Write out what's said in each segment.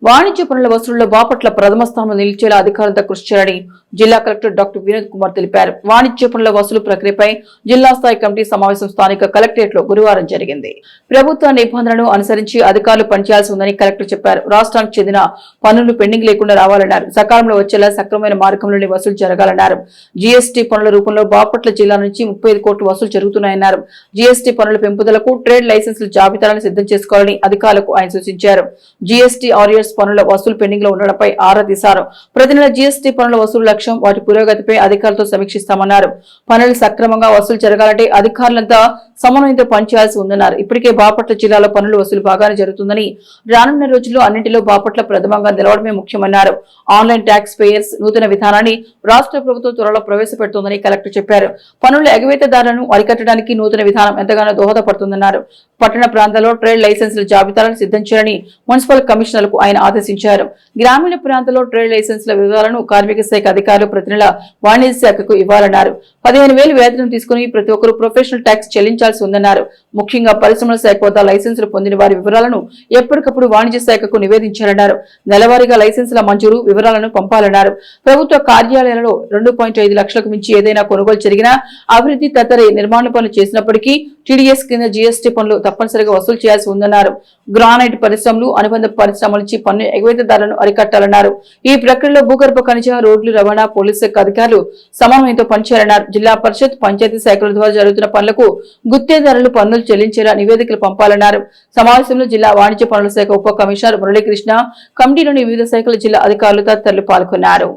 వాణిజ్య పనుల వసూళ్లలో బాపట్ల ప్రథమ స్థానంలో నిలిచేలా అధికారులతో కృషి చేయాలని జిల్లా కలెక్టర్ డాక్టర్ వినోద్ కుమార్ తెలిపారు. వాణిజ్య పనుల వసూలు ప్రక్రియపై జిల్లా స్థాయి కమిటీ సమావేశం స్థానిక కలెక్టరేట్ లో గురువారం జరిగింది. ప్రభుత్వ నిబంధనలను అనుసరించి అధికారులు పనిచేయాల్సి ఉందని కలెక్టర్ చెప్పారు. రాష్ట్రానికి చెందిన పన్నులు పెండింగ్ లేకుండా రావాలన్నారు. సకాలంలో వచ్చేలా సక్రమమైన మార్గంలోనే వసూలు జరగాలన్నారు. జీఎస్టీ పనుల రూపంలో బాపట్ల జిల్లా నుంచి 35 కోట్లు వసూలు జరుగుతున్నాయన్నారు. జీఎస్టీ పనుల పెంపుదలకు ట్రేడ్ లైసెన్సుల జాబితాలను సిద్ధం చేసుకోవాలని అధికారులకు ఆయన సూచించారు. జీఎస్టీ ఆరియర్స్ పనుల వసూలు పెండింగ్ లో ఉండడంపై ఆరా తీశారు. ప్రతి నెల జీఎస్టీ పనుల వసూలు లక్ష్యం, వాటి పురోగతిపై అధికారులతో సమీక్షిస్తామన్నారు. పనులు సక్రమంగా వసూలు జరగాలంటే అధికారులంతా సమన్వయంతో పనిచేయాల్సి ఉందన్నారు. ఇప్పటికే బాపట్ల జిల్లాలో పనుల వసూలు బాగానే జరుగుతుందని, రానున్న రోజుల్లో అన్నింటిలో బాపట్ల ప్రథమంగా నిలవడమే ముఖ్యమన్నారు. ఆన్లైన్ ట్యాక్స్ పేయర్స్ నూతన విధానాన్ని రాష్ట్ర ప్రభుత్వం త్వరలో ప్రవేశపెడుతోందని కలెక్టర్ చెప్పారు. పనుల ఎగవేతదారులను అరికట్టడానికి నూతన విధానం ఎంతగానో దోహదపడుతుందన్నారు. పట్టణ ప్రాంతాల్లో ట్రేడ్ లైసెన్సుల జాబితాలను సిద్ధం చేయాలని మున్సిపల్ కమిషనర్లకు ఆయన ఆదేశించారు. గ్రామీణ ప్రాంతాల్లో ట్రేడ్ లైసెన్సుల వివరాలను కార్మిక శాఖ అధికారులు ప్రతి నెల వాణిజ్య శాఖకు ఇవ్వాలన్నారు. 15,000 వేతనం తీసుకుని ప్రతి ఒక్కరూ ప్రొఫెషనల్ ట్యాక్స్ చెల్లించాల్సి ఉందన్నారు. ముఖ్యంగా పరిశ్రమల శాఖ వద్ద లైసెన్సులు పొందిన వారి వివరాలను ఎప్పటికప్పుడు వాణిజ్య శాఖకు నివేదించాలన్నారు. నెలవారీగా లైసెన్సుల మంజూరు వివరాలను పంపాలన్నారు. ప్రభుత్వ కార్యాలయాలలో 2.5 లక్షలకు మించి ఏదైనా కొనుగోలు జరిగినా, అభివృద్ధి తదితర నిర్మాణ పనులు చేసినప్పటికీ టీడీఎస్ కింద జీఎస్టీ పనులు తప్పనిసరిగా వసూలు చేయాల్సి ఉందన్నారు. గ్రానైట్ పరిశ్రమలు, అనుబంధ పరిశ్రమల నుంచి పన్ను ఎగవేతదారులను అరికట్టాలన్నారు. ఈ ప్రక్రియలో భూగర్భ ఖనిజ, రోడ్లు రవాణా, పోలీసు శాఖ అధికారులు సమన్వయంతో పనిచేయాలన్నారు. జిల్లా పరిషత్, పంచాయతీ శాఖల ద్వారా జరుగుతున్న పనులకు గుత్తేదారులు పన్నులు చెల్లించేలా నివేదికలు పంపాలన్నారు. సమావేశంలో జిల్లా వాణిజ్య పనుల శాఖ ఉప కమిషనర్ మురళీకృష్ణ, కమిటీలోని వివిధ శాఖల జిల్లా అధికారులు తదితరులు పాల్గొన్నారు.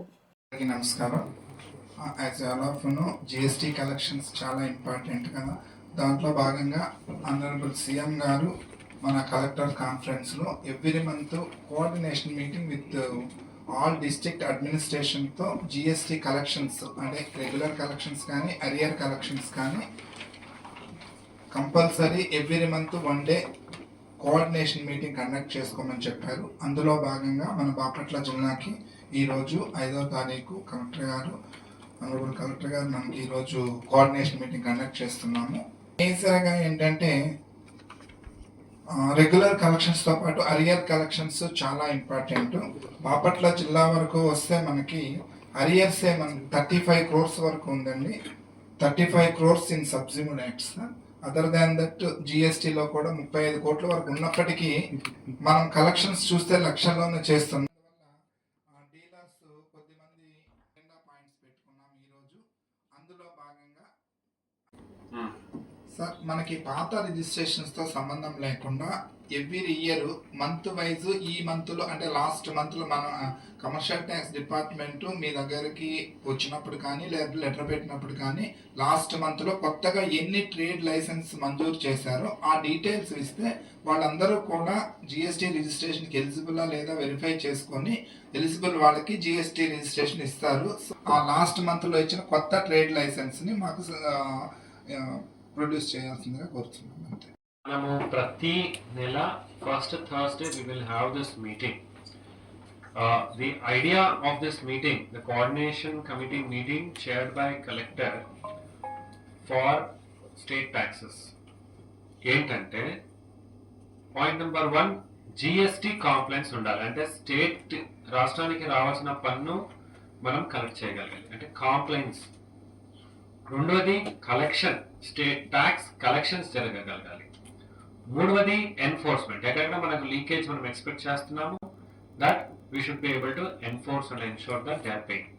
జిఎస్టీ కలెక్షన్స్ చాలా ఇంపార్టెంట్ కదా. దాంట్లో భాగంగా ఆనరబుల్ సీఎం గారు మన కలెక్టర్ కాన్ఫరెన్స్లో every month coordination meeting with all district అడ్మినిస్ట్రేషన్తో జిఎస్టీ కలెక్షన్స్ అంటే రెగ్యులర్ కలెక్షన్స్ కానీ అరియర్ కలెక్షన్స్ కానీ compulsory every month 1 day coordination meeting conduct చేసుకోమని చెప్పారు. అందులో భాగంగా మన బాపట్ల జిల్లాకి ఈరోజు 5వ తారీఖు ఆనరబుల్ కలెక్టర్ గారు మనకి ఈరోజు కోఆర్డినేషన్ మీటింగ్ కండక్ట్ చేస్తున్నాము. మేజర్గా ఏంటంటే రెగ్యులర్ కలెక్షన్స్తో పాటు అరియర్ కలెక్షన్స్ చాలా ఇంపార్టెంట్. బాపట్ల జిల్లా వరకు వస్తే మనకి అరియర్సే మనకి 35 crores వరకు ఉందండి. 35 crores in subsumed acts. Other than that జిఎస్టీలో కూడా 35 కోట్ల వరకు ఉన్నప్పటికీ మనం కలెక్షన్స్ చూస్తే లక్షల్లోనే చేస్తున్నాం. డీలర్స్ కొద్దిమంది పాయింట్స్ పెట్టుకున్నాం ఈరోజు. అందులో భాగంగా సార్ మనకి పాత రిజిస్ట్రేషన్స్తో సంబంధం లేకుండా ఎవ్రీ ఇయర్ మంత్ వైజ్ ఈ మంత్లో అంటే లాస్ట్ మంత్లో మన కమర్షియల్ ట్యాక్స్ డిపార్ట్మెంట్ మీ దగ్గరికి వచ్చినప్పుడు కానీ లేదా లెటర్ పెట్టినప్పుడు కానీ లాస్ట్ మంత్లో కొత్తగా ఎన్ని ట్రేడ్ లైసెన్స్ మంజూరు చేశారో ఆ డీటెయిల్స్ ఇస్తే వాళ్ళందరూ కూడా జిఎస్టీ రిజిస్ట్రేషన్కి ఎలిజిబులా లేదా వెరిఫై చేసుకొని ఎలిజిబుల్ వాళ్ళకి జిఎస్టీ రిజిస్ట్రేషన్ ఇస్తారు. ఆ లాస్ట్ మంత్లో ఇచ్చిన కొత్త ట్రేడ్ లైసెన్స్ని మాకు ప్రొడ్యూస్ చేయాల్సిందిగా కోరుతున్నాం. అంతే. మనము ప్రతి నెల first Thursday we will have this meeting. The idea of this meeting, the coordination committee meeting chaired by collector for state taxes. ఏంటంటే పాయింట్ నెంబర్ 1 జిఎస్టీ కాంప్లైన్స్ ఉండాలి. అంటే స్టేట్ రాష్ట్రానికి రావాల్సిన పన్ను మనం కలెక్ట్ చేయగలగాలి, అంటే కాంప్లైన్స్. రెండవది కలెక్షన్, స్టేట్ ట్యాక్స్ కలెక్షన్స్ జరగగలగాలి. మూడవది ఎన్ఫోర్స్మెంట్, ఎక్కడైనా మనకు లీకేజ్ మనం ఎక్స్పెక్ట్ చేస్తున్నాము, that we should be able to enforce and ensure that they are paying.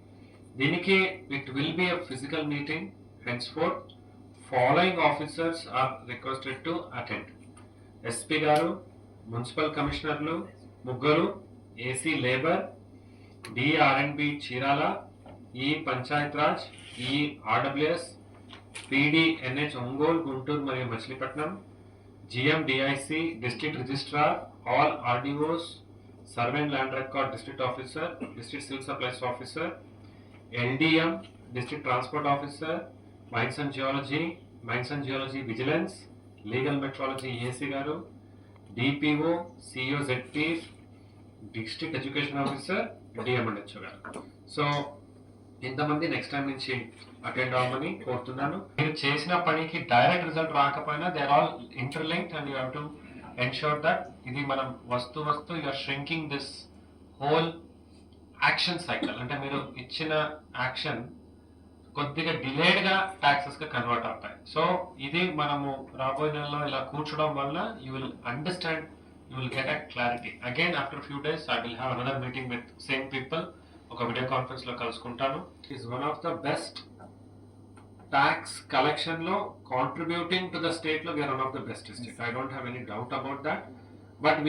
దీనికి it will be a physical meeting. Henceforth following officers are requested to attend. SP గారు, municipal కమిషనర్లు ముగ్గురు, AC labour, డిఆర్ఎండ్బి Chirala, ఈ పంచాయత్ రాజ్, ఈ RWS, PD NH Ongole, Guntur మరియు Machilipatnam, GMDIC district registrar, all RDOs, survey and land record district officer, district civil supplies officer, LDM district transport officer, mines and geology vigilance, legal metrology AC గారు, DPO, CEO ZP, district education officer, DM and HO గారు. So ఇంతమంది next time నుంచి attend అవ్వమని కోరుతున్నాను. మీరు చేసిన పనికి direct result రాకపోయినా they are all interlinked and you have to ensure that ఇది మనం వస్తూ you are shrinking this whole action cycle, అంటే మీరు ఇచ్చిన యాక్షన్ కొద్దిగా డిలేడ్ గా టాక్సెస్ గా కన్వర్ట్ అవుతాయి. సో ఇది మనము రాబోయే నెలలో ఇలా కూర్చోవడం వల్ల you will understand, you will get a clarity. Again after few days I will have another meeting with same people. ఒక వీడియో కాన్ఫరెన్స్ లో కలుసుకుంటాను. Is one of the best tax collection లో కాంట్రిబ్యూటింగ్ టు ద స్టేట్ లో we are one of the best state. I don't have any doubt about that. But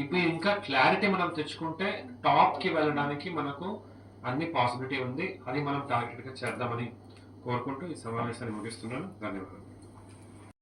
ఇప్పుడు ఇంకా clarity మనం తెచ్చుకుంటే top కి వెళ్ళడానికి మనకు అన్ని పాసిబిలిటీ ఉంది. అది మనం టార్గెట్ గా చేద్దామని కోరుకుంటూ ఈ సమావేశాన్ని ముగిస్తున్నాను. ధన్యవాదాలు.